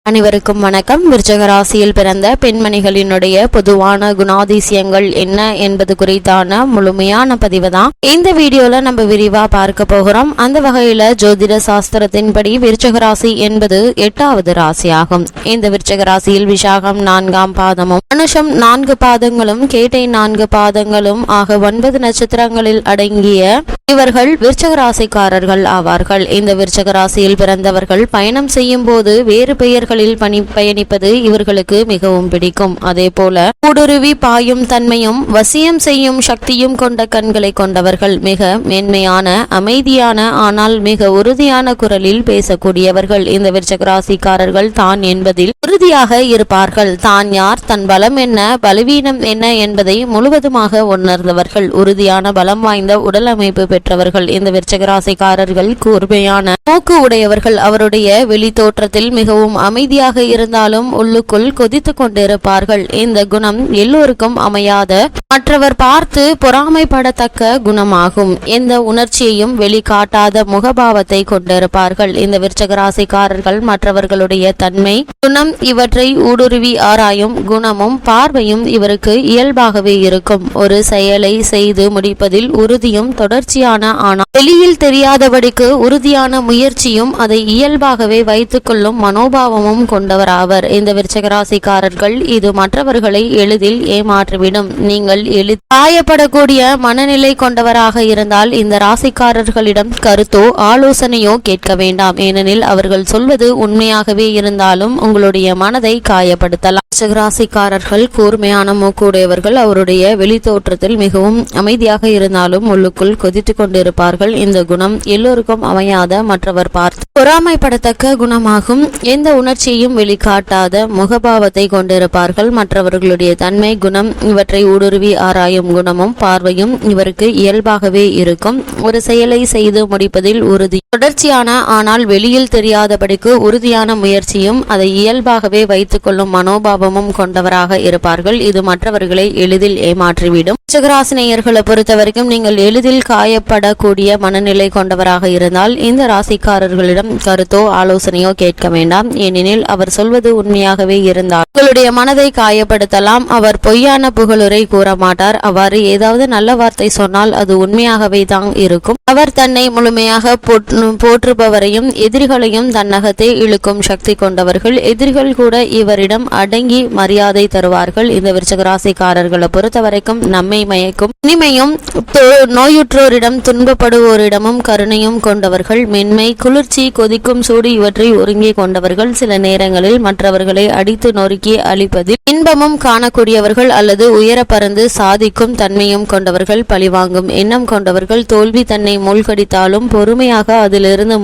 அனைவருக்கும் வணக்கம். விருச்சிக ராசியில் பிறந்த பெண்மணிகளினுடைய பொதுவான குணாதிசயங்கள் என்ன என்பது குறித்தான முழுமையான பதிவு தான் இந்த வீடியோல நம்ம விரிவா பார்க்க போகிறோம். அந்த வகையில ஜோதிட சாஸ்திரத்தின்படி விருச்சிக ராசி என்பது 8வது ராசியாகும். இந்த விருச்சிக ராசியில் விசாகம் 4ஆம் பாதமும் அனுஷம் 4 பாதங்களும் கேட்டை 4 பாதங்களும் ஆக 9 நட்சத்திரங்களில் அடங்கிய இவர்கள் விருச்சிக ராசிக்காரர்கள் ஆவார்கள். இந்த விருச்சிக ராசியில் பிறந்தவர்கள் பயணம் செய்யும் போது வேறு பெயர்களில் பயணிப்பது இவர்களுக்கு மிகவும் பிடிக்கும். அதே போல ஊடுருவி பாயும் தன்மையும் வசியம் செய்யும் சக்தியும் கொண்ட கண்களை கொண்டவர்கள். மிக மேன்மையான அமைதியான ஆனால் மிக உறுதியான குரலில் பேசக்கூடியவர்கள். இந்த விருச்சிக ராசிக்காரர்கள் தான் என்பதில் உறுதியாக இருப்பார்கள். தான் யார், தன் பலம் என்ன, பலவீனம் என்ன என்பதை முழுவதுமாக உணர்ந்தவர்கள். உறுதியான பலம் வாய்ந்த உடல் அமைப்பு பெற்றவர்கள். இந்த விருச்சிக ராசிக்காரர்கள் கூர்மையான மூக்கு உடையவர்கள். அவருடைய வெளி தோற்றத்தில் மிகவும் அமைதியாக இருந்தாலும் உள்ளுக்குள் கொதித்து கொண்டிருப்பார்கள். இந்த குணம் எல்லோருக்கும் அமையாத, மற்றவர் பார்த்து பொறாமைப்படத்தக்க குணமாகும். எந்த உணர்ச்சியையும் வெளிக்காட்டாத முகபாவத்தை கொண்டிருப்பார்கள். இந்த விருச்சிக ராசிக்காரர்கள் மற்றவர்களுடைய தன்மை, குணம் இவற்றை ஊடுருவி ஆராயும் குணமும் பார்வையும் இவருக்கு இயல்பாகவே இருக்கும். ஒரு செயலை செய்து முடிப்பதில் உறுதியும் தொடர்ச்சியான ஆனால் வெளியில் தெரியாதபடிக்கு உறுதியான முயற்சியும் அதை இயல்பாகவே வைத்துக் கொள்ளும் மனோபாவமும் கொண்டவராவர். இந்த விருச்சிக ராசிக்காரர்கள் இது மற்றவர்களை எளிதில் ஏமாற்றிவிடும். நீங்கள் காயப்படக்கூடிய மனநிலை கொண்டவராக இருந்தால் இந்த ராசிக்காரர்களிடம் கருத்தோ ஆலோசனையோ கேட்க வேண்டாம். ஏனெனில் அவர்கள் சொல்வது உண்மையாகவே இருந்தாலும் உங்களுடைய மனதை காயப்படுத்தலாம். ராசிக்காரர்கள் கூர்மையான மூக்குடையவர்கள். அவருடைய வெளி தோற்றத்தில் மிகவும் அமைதியாக இருந்தாலும் உள்ளுக்குள் கொதித்து கொண்டிருப்பார்கள். இந்த குணம் எல்லோருக்கும் அமையாத, மற்றவர் பார்த்து பொறாமைப்படத்தக்க குணமாகும். எந்த உணர்ச்சியையும் வெளிக்காட்டாத முகபாவத்தை கொண்டிருப்பார்கள். மற்றவர்களுடைய தன்மை, குணம் இவற்றை ஊடுருவி ஆராயும் குணமும் பார்வையும் இவருக்கு இயல்பாகவே இருக்கும். ஒரு செயலை செய்து முடிப்பதில் உறுதி, தொடர்ச்சியான ஆனால் வெளியில் தெரியாதபடிக்கு உறுதியான முயற்சியும் அதை இயல்பாகவே வைத்துக் கொள்ளும் மனோபாவமும் கொண்டவராக இருப்பார்கள். இது மற்றவர்களை எளிதில் ஏமாற்றிவிடும். விருச்சிகராசினியர்களை பொறுத்த வரைக்கும் நீங்கள் எளிதில் காயப்படக்கூடிய மனநிலை கொண்டவராக இருந்தால் இந்த ராசிக்காரர்களிடம் கருத்தோ ஆலோசனையோ கேட்க வேண்டாம். ஏனெனில் அவர் சொல்வது உண்மையாகவே இருந்தால் உங்களுடைய மனதை காயப்படுத்தலாம். அவர் பொய்யான புகழுரை கூற மாட்டார். அவ்வாறு ஏதாவது நல்ல வார்த்தை சொன்னால் அது உண்மையாகவே தான் இருக்கும். அவர் தன்னை முழுமையாக போற்றுபவரையும் எதிரிகளையும் தன்னகத்தே இழுக்கும் சக்தி கொண்டவர்கள். எதிரிகள் கூட இவரிடம் அடங்கி மரியாதை தருவார்கள். இந்த விருச்சிக ராசிக்காரர்களை பொறுத்த வரைக்கும் நம்மை மயக்கும் இனிமையும் நோயுற்றோரிடம் துன்பப்படுவோரிடமும் கருணையும் கொண்டவர்கள். மென்மை, குளிர்ச்சி, கொதிக்கும் சூடு இவற்றை ஒருங்கே கொண்டவர்கள். சில நேரங்களில் மற்றவர்களை அடித்து நொறுக்கி அழிப்பதில் இன்பமும் காணக்கூடியவர்கள் அல்லது உயர பறந்து சாதிக்கும் தன்மையும் கொண்டவர்கள். பழிவாங்கும் எண்ணம் கொண்டவர்கள். தோல்வி தன்னை மூழ்கடித்தாலும் பொறுமையாக அதிலிருந்து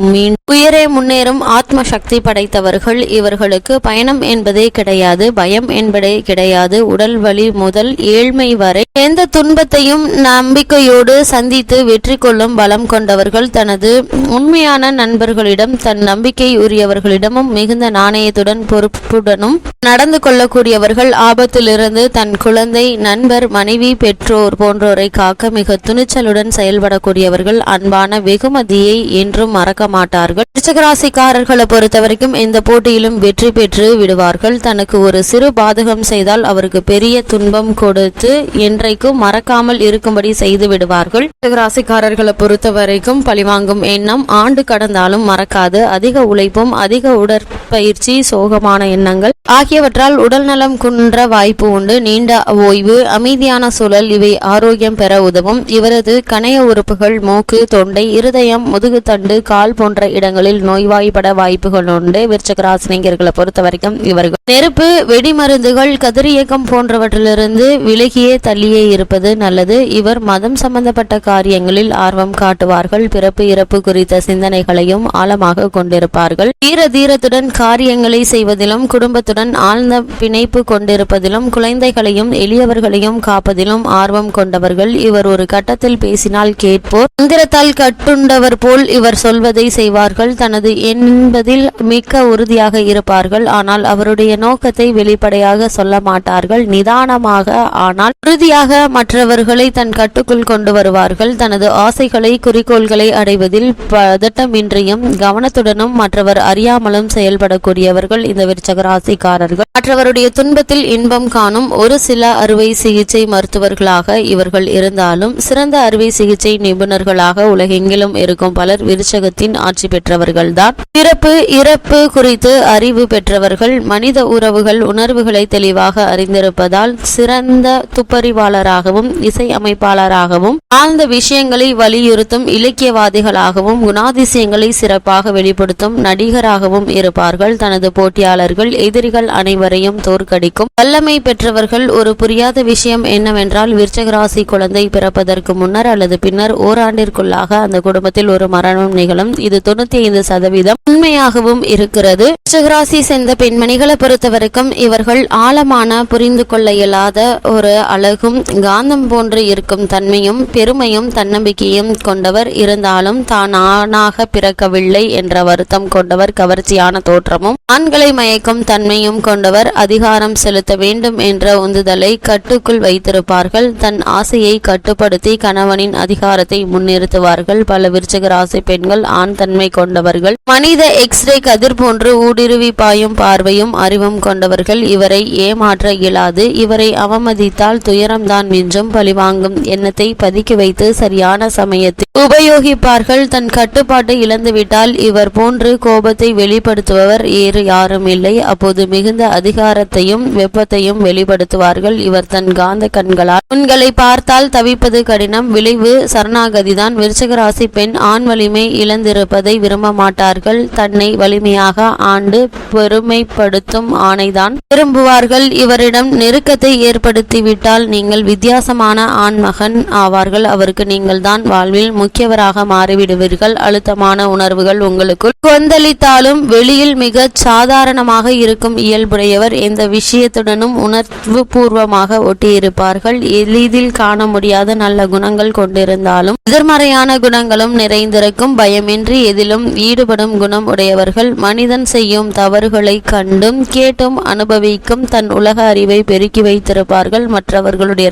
உயரே முன்னேறும் ஆத்ம சக்தி படைத்தவர்கள். இவர்களுக்கு பயணம் என்பதே கிடையாது, பயம் என்பதே கிடையாது. உடல் வலி முதல் ஏழ்மை வரை எந்த துன்பத்தையும் நம்பிக்கையோடு சந்தித்து வெற்றி கொள்ளும் பலம் கொண்டவர்கள். தனது உண்மையான நண்பர்களிடம், தன் நம்பிக்கை உரியவர்களிடமும் மிகுந்த நாணயத்துடன் பொறுப்புடனும் நடந்து கொள்ளக்கூடியவர்கள். ஆபத்திலிருந்து தன் குழந்தை, நண்பர், மனைவி, பெற்றோர் போன்றோரை காக்க மிக துணிச்சலுடன் செயல்படக்கூடியவர்கள். அன்பான வெகுமதியை என்றும் மறக்க மாட்டார்கள். விருச்சிக ராசிக்காரர்களை பொறுத்த வரைக்கும் எந்த போட்டியிலும் வெற்றி பெற்று விடுவார்கள். தனக்கு ஒரு சிறு பாதகம் செய்தால் அவருக்கு பெரிய துன்பம் கொடுத்து என்றைக்கும் மறக்காமல் இருக்கும்படி செய்து விடுவார்கள். விருச்சிக ராசிக்காரர்களை பொறுத்த வரைக்கும் பழிவாங்கும் எண்ணம் ஆண்டு கடந்தாலும் மறக்காது. அதிக உழைப்பும் அதிக உடற்பயிற்சி, சோகமான எண்ணங்கள் ஆகியவற்றால் உடல் நலம் குன்ற வாய்ப்பு உண்டு. நீண்ட ஓய்வு, அமைதியான சூழல் இவை ஆரோக்கியம் பெற உதவும். இவரது கணைய உறுப்புகள் மூக்கு, தொண்டை, இருதயம், முதுகுத்தண்டு, கால் போன்ற இடங்களில் நோய்வாய்ப்பட வாய்ப்புகள் உண்டு. விருச்சிக ராசினியர்களை பொறுத்த வரைக்கும் இவர்கள் நெருப்பு, வெடிமருந்துகள், கதிரியக்கம் போன்றவற்றிலிருந்து விலகியே தள்ளியே இருப்பது நல்லது. இவர் மதம் சம்பந்தப்பட்ட காரியங்களில் ஆர்வம் காட்டுவார்கள். பிறப்பு இறப்பு குறித்த சிந்தனைகளையும் ஆழமாக கொண்டிருப்பார்கள். தீரத்துடன் காரியங்களை செய்வதிலும் குடும்பத்துடன் ஆழ்ந்த பிணைப்பு கொண்டிருப்பதிலும் குழந்தைகளையும் எளியவர்களையும் காப்பதிலும் ஆர்வம் கொண்டவர்கள். இவர் ஒரு கட்டத்தில் பேசினால் கேட்போர். மந்திரத்தால் கட்டுண்டவர் போல் இவர் சொல்வதை செய்வார்கள். தனது என்பதில் மிக்க உறுதியாக இருப்பார்கள். ஆனால் அவருடைய நோக்கத்தை வெளிப்படையாக சொல்ல மாட்டார்கள். நிதானமாக ஆனால் உறுதியாக மற்றவர்களை தன் கட்டுக்குள் கொண்டு வருவார்கள். தனது ஆசைகளை, குறிக்கோள்களை அடைவதில் பதட்டமின்றியும் கவனத்துடனும் மற்றவர் அறியாமலும் செயல்படக்கூடிய இருக்கக்கூடியவர்கள் இந்த விருச்சக ராசிக்காரர்கள். மற்றவருடைய துன்பத்தில் இன்பம் காணும் ஒரு சில அறுவை சிகிச்சை மருத்துவர்களாக இவர்கள் இருந்தாலும் சிறந்த அறுவை சிகிச்சை நிபுணர்களாக உலகெங்கிலும் இருக்கும் பலர் விருச்சகத்தின் ஆட்சி பெற்றவர்கள்தான். பிறப்பு இறப்பு குறித்து அறிவு பெற்றவர்கள். மனித உறவுகள் உணர்வுகளை தெளிவாக அறிந்திருப்பதால் சிறந்த துப்பறிவாளராகவும் இசை அமைப்பாளராகவும் ஆழ்ந்த விஷயங்களை வலியுறுத்தும் இலக்கியவாதிகளாகவும் குணாதிசயங்களை சிறப்பாக வெளிப்படுத்தும் நடிகராகவும் இருப்பார்கள். தனது போட்டியாளர்கள் எதிரிகள் அனைவரையும் தோற்கடிக்கும் வல்லமை பெற்றவர்கள். ஒரு புரியாத விஷயம் என்னவென்றால் விருச்சக ராசி குழந்தை பிறப்பதற்கு முன்னர் அல்லது பின்னர் ஓராண்டிற்குள்ளாக அந்த குடும்பத்தில் ஒரு மரணம் நிகழும். இது 95% உண்மையாகவும் இருக்கிறது. விருச்சக ராசி சேர்ந்த பெண்மணிகளை பொறுத்தவரைக்கும் இவர்கள் ஆழமான புரிந்து கொள்ள இயலாத ஒரு அழகும் காந்தம் போன்று இருக்கும் தன்மையும் பெருமையும் தன்னம்பிக்கையும் கொண்டவர். இருந்தாலும் தான் ஆணாக பிறக்கவில்லை என்ற வருத்தம் கொண்டவர். கவர்ச்சியான தோற்றமும் ஆண்களை மயக்கும் தன்மையும் கொண்டவர். அதிகாரம் செலுத்த வேண்டும் என்ற உந்துதலை கட்டுக்குள் வைத்திருப்பார்கள். தன் ஆசையை கட்டுப்படுத்தி கணவனின் அதிகாரத்தை முன்னிறுத்துவார்கள். பல விருச்சக ராசி பெண்கள் ஆண் தன்மை கொண்டவர்கள். மனித எக்ஸ்ரே கதிர் போன்று ஊடுருவி பாயும் பார்வையும் அறிவும் கொண்டவர்கள். இவரை ஏமாற்ற இயலாது. இவரை அவமதித்தால் துயரம்தான் மிஞ்சும். பழிவாங்கும் எண்ணத்தை பதுக்கி வைத்து சரியான சமயத்தில் உபயோகிப்பார்கள். தன் கட்டுப்பாட்டை இழந்துவிட்டால் இவர் போன்று கோபத்தை வெளிப்படுத்துபவர் வேறு யாரும் இல்லை. அப்போது மிகுந்த அதிகாரத்தையும் வெப்பத்தையும் வெளிப்படுத்துவார்கள். இவர் தன் காந்த கண்களால் உங்களை பார்த்தால் தவிப்பது கடினம். விளைவு சரணாகதிதான். விருச்சக ராசி பெண் ஆண் வலிமை இழந்திருப்பதை விரும்ப மாட்டார்கள். தன்னை வலிமையாக ஆண்டு பெருமைப்படுத்தும் ஆணைதான் விரும்புவார்கள். இவரிடம் நெருக்கத்தை ஏற்படுத்திவிட்டால் நீங்கள் வித்தியாசமான ஆண் மகன் ஆவார்கள். அவருக்கு நீங்கள் தான் வாழ்வில் முக்கியவராக மாறிவிடுவீர்கள். அழுத்தமான உணர்வுகள் உங்களுக்குள் கொந்தளித்தாலும் வெளியில் மிக சாதாரணமாக இருக்கும் இயல்புடையவர். எந்த விஷயத்துடனும் உணர்வு பூர்வமாக ஒட்டியிருப்பார்கள். எளிதில் காண முடியாத நல்ல குணங்கள் கொண்டிருந்தாலும் எதிர்மறையான குணங்களும் நிறைந்திருக்கும். பயமின்றி எதிலும் ஈடுபடும் குணம் உடையவர்கள். மனிதன் செய்யும் தவறுகளை கண்டும் கேட்டும் அனுபவிக்கும் தன் உலக அறிவை பெருக்கி வைத்திருப்பார்கள். மற்றவர்களுடைய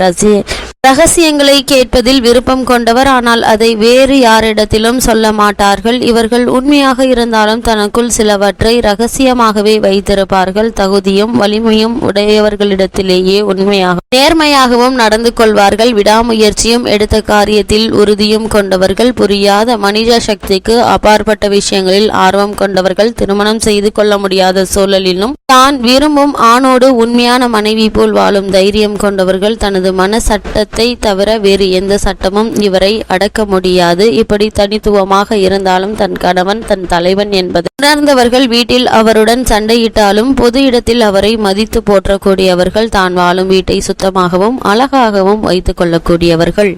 ரகசியங்களை கேட்பதில் விருப்பம் கொண்டவர். ஆனால் அதை வேறு யாரிடத்திலும் சொல்ல மாட்டார்கள். இவர்கள் உண்மையாக இருந்தாலும் தனக்குள் சிலவற்றை ரகசியமாகவே வைத்திருப்பார்கள். தகுதியும் வலிமையும் உடையவர்களிடத்திலேயே உண்மையாக நேர்மையாகவும் நடந்து கொள்வார்கள். விடாமுயற்சியும் எடுத்த காரியத்தில் உறுதியும் கொண்டவர்கள். புரியாத மனித சக்திக்கு அப்பாற்பட்ட விஷயங்களில் ஆர்வம் கொண்டவர்கள். திருமணம் செய்து கொள்ள முடியாத சூழலிலும் தான் விரும்பும் ஆணோடு உண்மையான மனைவி போல் வாழும் தைரியம் கொண்டவர்கள். தனது மன சட்டத்தை தவிர வேறு எந்த சட்டமும் இவரை அடக்க முடியாது. இப்படி தனித்துவமாக இருந்தாலும் தன் கணவன் தன் தலைவன் என்பது உணர்ந்தவர்கள். வீட்டில் அவருடன் சண்டையிட்டாலும் பொது இடத்தில் அவரை மதித்து போற்றக்கூடியவர்கள். தான் வாழும் வீட்டை சுத்தமாகவும் அழகாகவும் வைத்துக் கொள்ளக்கூடியவர்கள்.